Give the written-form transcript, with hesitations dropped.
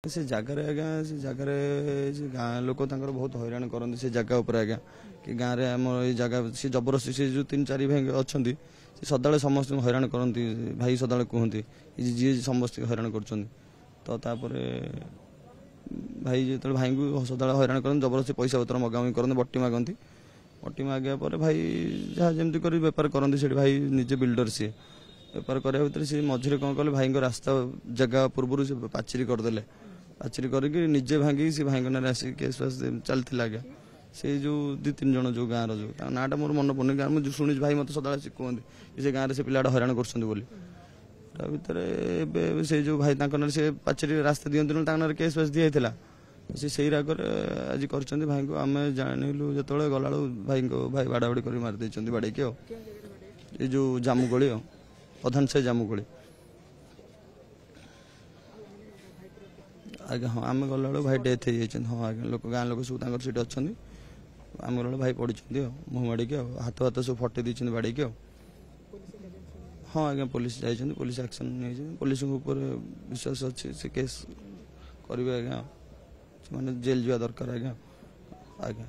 से जगार आज्ञा से जगार गाँ लोक बहुत हैरान करते से जगह उपर आज्ञा कि गाँव में आम ये जगह सी जबरदस्ती से जो 3-4 भाई अच्छा सदा समस्त हैरान करती भाई सदा कहते जी समस्त हैरान कर भाई जो भाई को सदा हैरान करते जबरदस्ती पैसा पतर मगामी करते बट्टी मागती बट्टी मागे भाई जहाँ जमी कर बेपार करते भाई निजे बिल्डर सी बेपार करने भितर सी मझे कौन कले भाई रास्ता जगह पूर्व से पाचेरी करदे पाचेरी करके निजे भांगी सी भाई ना आसिक केस फास चलता आज्ञा से जो 2-3 जन जो गाँव जो नाटा मोर मन पड़े गाँव में शुणी भाई मत सदा कहते से गाँव से पिलाटा हैरान कर से जो भाई से पाचेरी रास्ता दिखती केस फास दिखाई से राग आज कर भाई को आम जानलु जो गला भाई को भाई बाड़ाबाड़ी कर मारिदे बाड़े ये जो जामुगोली प्रधान से जामुगोली आज्ञा हाँ आम गला भाई डेथ हो हाँ आज्ञा लोक गाँव लोक सब सीट अच्छा आम गला भाई पड़ी मुँह माड़ी हाथ हाथ सब फटे दी बाड़ी हाँ आज्ञा पुलिस जाइए पुलिस एक्शन नहीं पुलिस ऊपर विश्वास अच्छे से केस करेंगे आज्ञा मैंने जेल जा दरकार आज्ञा आज्ञा।